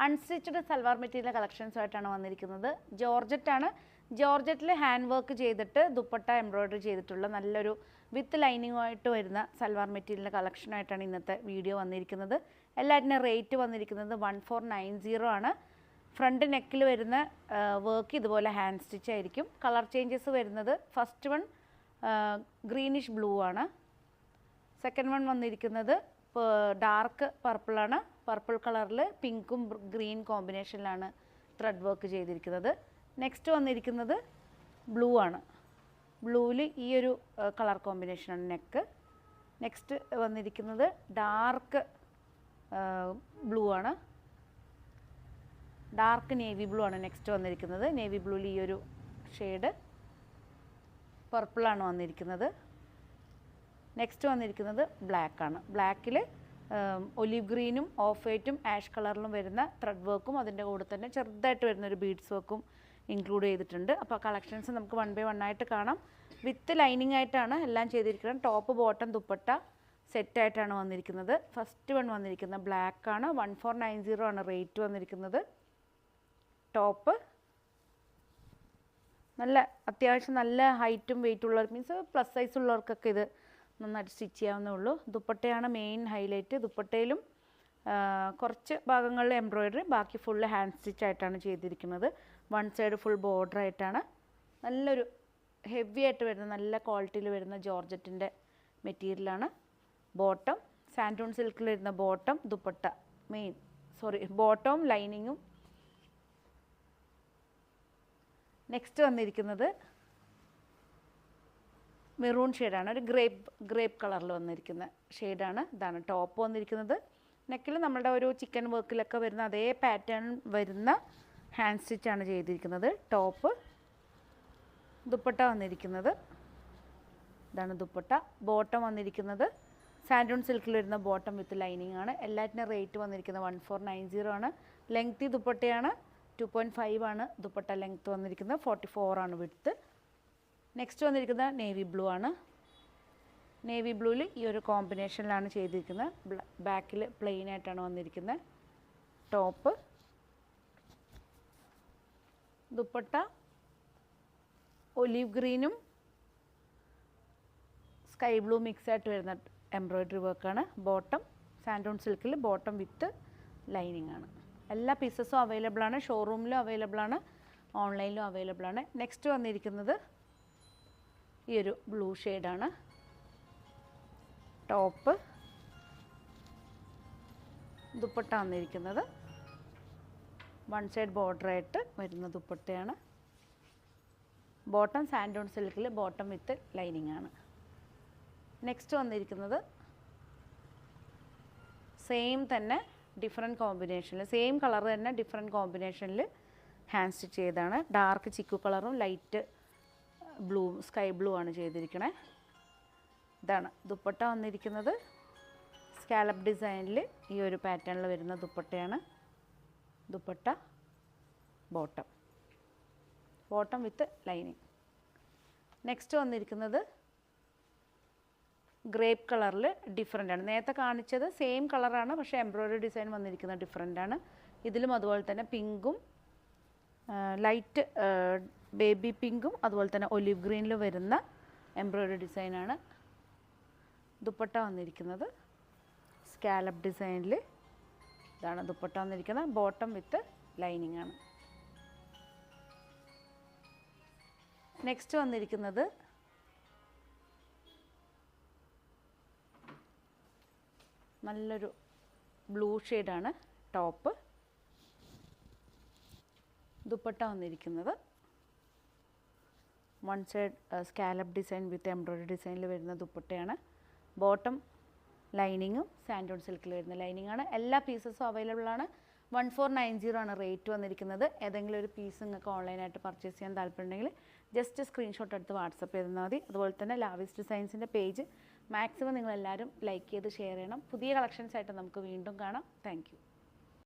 Unstitched salwar material കളക്ഷൻസുമായിട്ടാണ് വന്നിരിക്കുന്നത്. ജോർജറ്റാണ്. ജോർജറ്റിൽ hand work ചെയ്തിട്ട് dupatta embroidery ചെയ്തിട്ടുള്ള നല്ലൊരു വിത്ത് ലൈനിങ്ങുമായിട്ട് വരുന്ന സൽവാർ മെറ്റീരിയൽ കളക്ഷനായിട്ടാണ് ഇന്നത്തെ വീഡിയോ വന്നിരിക്കുന്നത്. എല്ലാറ്റിനും റേറ്റ് വന്നിരിക്കുന്നത് 1490 ആണ്. ഫ്രണ്ട് നെക്കിൽ വരുന്ന വർക്ക് ഇതുപോലെ ഹാൻഡ് സ്റ്റിച്ച് ആയിരിക്കും. കളർ ചേഞ്ചസ് വരുന്നത് ഫസ്റ്റ് വൺ ഗ്രീനിഷ് ബ്ലൂ ആണ്. സെക്കൻഡ് വൺ വന്നിരിക്കുന്നത് ഡാർക്ക് പർപ്പിളാണ്. പർപ്പിൾ കളറിൽ പിങ്കും ഗ്രീൻ കോമ്പിനേഷനിലാണ് ത്രെഡ് വർക്ക് ചെയ്തിരിക്കുന്നത്. നെക്സ്റ്റ് വന്നിരിക്കുന്നത് ബ്ലൂ ആണ്. ബ്ലൂവിൽ ഈ ഒരു കളർ കോമ്പിനേഷനാണ് നെക്ക്. നെക്സ്റ്റ് വന്നിരിക്കുന്നത് ഡാർക്ക് ബ്ലൂ ആണ്. ഡാർക്ക് നേവി ബ്ലൂ ആണ് നെക്സ്റ്റ് വന്നിരിക്കുന്നത്. നേവി ബ്ലൂവിൽ ഈ ഒരു ഷെയ്ഡ് പർപ്പിളാണ് വന്നിരിക്കുന്നത്. നെക്സ്റ്റ് വന്നിരിക്കുന്നത് ബ്ലാക്ക് ആണ്. ബ്ലാക്കിൽ ഒലിവ് ഗ്രീനും ഓഫ് വൈറ്റും ആഷ് കളറിലും വരുന്ന ത്രെഡ് വർക്കും അതിൻ്റെ കൂടെ തന്നെ ചെറുതായിട്ട് വരുന്നൊരു ബീഡ്സ് വർക്കും ഇൻക്ലൂഡ് ചെയ്തിട്ടുണ്ട്. അപ്പോൾ കളക്ഷൻസ് നമുക്ക് 1 by 1 ആയിട്ട് കാണാം. വിത്ത് ലൈനിങ് ആയിട്ടാണ് എല്ലാം ചെയ്തിരിക്കുന്നത്. ടോപ്പ് ബോട്ടം ദുപ്പട്ട സെറ്റായിട്ടാണ് വന്നിരിക്കുന്നത്. ഫസ്റ്റ് വൺ വന്നിരിക്കുന്നത് ബ്ലാക്ക് ആണ്. 1490 ആണ് റേറ്റ് വന്നിരിക്കുന്നത്. ടോപ്പ് നല്ല അത്യാവശ്യം നല്ല ഹൈറ്റും വെയിറ്റും ഉള്ളവർ മീൻസ് പ്ലസ് സൈസ് ഉള്ളവർക്കൊക്കെ ഇത് നന്നായിട്ട് സ്റ്റിച്ച് ചെയ്യാവുന്നേ ഉള്ളൂ. ദുപ്പട്ടയാണ് മെയിൻ ഹൈലൈറ്റ്. ദുപ്പട്ടയിലും കുറച്ച് ഭാഗങ്ങളിൽ എംബ്രോയ്ഡറി, ബാക്കി ഫുള്ള് ഹാൻഡ് സ്റ്റിച്ച് ആയിട്ടാണ് ചെയ്തിരിക്കുന്നത്. വൺ സൈഡ് ഫുൾ ബോർഡർ ആയിട്ടാണ്. നല്ലൊരു ഹെവി ആയിട്ട് വരുന്ന നല്ല ക്വാളിറ്റിയിൽ വരുന്ന ജോർജറ്റിൻ്റെ മെറ്റീരിയലാണ്. ബോട്ടം സാൻഡൂൺ സിൽക്കിൽ വരുന്ന ബോട്ടം, ദുപ്പട്ട ബോട്ടവും ലൈനിങ്ങും. നെക്സ്റ്റ് വന്നിരിക്കുന്നത് മെറൂൺ ഷെയ്ഡാണ്. ഒരു ഗ്രേപ്പ് കളറിൽ വന്നിരിക്കുന്ന ഷെയ്ഡാണ്. ഇതാണ് ടോപ്പ് വന്നിരിക്കുന്നത്. നെക്കിൽ നമ്മുടെ ഒരു ചിക്കൻ വർക്കിലൊക്കെ വരുന്ന അതേ പാറ്റേൺ വരുന്ന ഹാൻഡ് സ്റ്റിച്ചാണ് ചെയ്തിരിക്കുന്നത്. ടോപ്പ് ദുപ്പട്ട വന്നിരിക്കുന്നത് ഇതാണ് ദുപ്പട്ട. ബോട്ടം വന്നിരിക്കുന്നത് സാൻഡൂൺ സിൽക്കിൽ വരുന്ന ബോട്ടം വിത്ത് ലൈനിങ് ആണ്. എല്ലാറ്റിനും റേറ്റ് വന്നിരിക്കുന്നത് 1490 ആണ്. ലെങ്തി ദുപ്പട്ടയാണ്. 2.5 ആണ് ദുപ്പട്ട ലെങ്ത്ത് വന്നിരിക്കുന്നത്. 44 ആണ് വിഡ്ത്ത്. നെക്സ്റ്റ് വന്നിരിക്കുന്നത് നേവി ബ്ലൂ ആണ്. നേവി ബ്ലൂവിൽ ഈ ഒരു കോമ്പിനേഷനിലാണ് ചെയ്തിരിക്കുന്നത്. ബാക്കിൽ പ്ലെയിൻ ആയിട്ടാണ് വന്നിരിക്കുന്നത്. ടോപ്പ് ദുപ്പട്ട ഒലീവ് ഗ്രീനും സ്കൈ ബ്ലൂ മിക്സ് ആയിട്ട് വരുന്ന എംബ്രോയ്ഡറി വർക്കാണ്. ബോട്ടം സാൻഡൂൺ സിൽക്കിൽ ബോട്ടം വിത്ത് ലൈനിങ് ആണ്. എല്ലാ പീസസും അവൈലബിൾ ആണ്. ഷോറൂമിലും അവൈലബിൾ ആണ്, ഓൺലൈനിലും അവൈലബിൾ ആണ്. നെക്സ്റ്റ് വന്നിരിക്കുന്നത് ഈ ഒരു ബ്ലൂ ഷെയ്ഡാണ്. ടോപ്പ് ദുപ്പട്ട വന്നിരിക്കുന്നത് വൺ സൈഡ് ബോർഡറായിട്ട് വരുന്ന ദുപ്പട്ടയാണ്. ബോട്ടം സാൻഡൂൺ സിൽക്കിൽ ബോട്ടം വിത്ത് ലൈനിങ് ആണ്. നെക്സ്റ്റ് വന്നിരിക്കുന്നത് സെയിം തന്നെ ഡിഫറെൻറ്റ് കോമ്പിനേഷനിൽ, സെയിം കളർ തന്നെ ഡിഫറെൻറ്റ് കോമ്പിനേഷനിൽ ഹാൻഡ് സ്റ്റിച്ച് ചെയ്താണ്. ഡാർക്ക് ചിക്കു കളറും ലൈറ്റ് ബ്ലൂ സ്കൈ ബ്ലൂ ആണ് ചെയ്തിരിക്കണേ. ഇതാണ് ദുപ്പട്ട വന്നിരിക്കുന്നത്. സ്കാലപ്പ് ഡിസൈനിൽ ഈ ഒരു പാറ്റേണിൽ വരുന്ന ദുപ്പട്ടയാണ്. Dupatta bottom with lining. Next വന്നിരിക്കുന്നത് ഗ്രേപ്പ് കളറിൽ ഡിഫറെൻ്റ് ആണ്. നേരത്തെ കാണിച്ചത് സെയിം കളറാണ്, പക്ഷേ എംബ്രോയ്ഡറി ഡിസൈൻ വന്നിരിക്കുന്നത് ഡിഫറെൻ്റ് ആണ്. ഇതിലും അതുപോലെ തന്നെ പിങ്കും ലൈറ്റ് ബേബി പിങ്കും അതുപോലെ തന്നെ ഒലിവ് ഗ്രീനിൽ വരുന്ന എംബ്രോയ്ഡറി ഡിസൈനാണ്. ദുപ്പട്ട വന്നിരിക്കുന്നത് സ്കാലപ്പ് ഡിസൈനിൽ. ഇതാണ് ദുപ്പട്ട വന്നിരിക്കുന്നത്. ബോട്ടം വിത്ത് ലൈനിങ് ആണ്. നെക്സ്റ്റ് വന്നിരിക്കുന്നത് നല്ലൊരു ബ്ലൂ ഷെയ്ഡാണ്. ടോപ്പ് ദുപ്പട്ട വന്നിരിക്കുന്നത് one side scallop design with embroidery ഡിസൈനിൽ വരുന്ന ദുപ്പട്ടയാണ്. ബോട്ടം ലൈനിങ്ങും സാൻഡൂൺ സിൽക്കിൽ വരുന്ന ലൈനിങ് ആണ്. എല്ലാ പീസസും അവൈലബിൾ ആണ്. 1490 ആണ് റേറ്റ് വന്നിരിക്കുന്നത്. ഏതെങ്കിലും ഒരു പീസ് നിങ്ങൾക്ക് ഓൺലൈനായിട്ട് പർച്ചേസ് ചെയ്യാൻ താല്പര്യമുണ്ടെങ്കിൽ ജസ്റ്റ് സ്ക്രീൻഷോട്ട് എടുത്ത് വാട്സപ്പ് ചെയ്താൽ മതി. അതുപോലെ തന്നെ ലാവിസ് ഡിസൈൻസിൻ്റെ പേജ് മാക്സിമം നിങ്ങളെല്ലാവരും ലൈക്ക് ചെയ്ത് ഷെയർ ചെയ്യണം. പുതിയ കളക്ഷൻസ് ആയിട്ട് നമുക്ക് വീണ്ടും കാണാം. Thank you.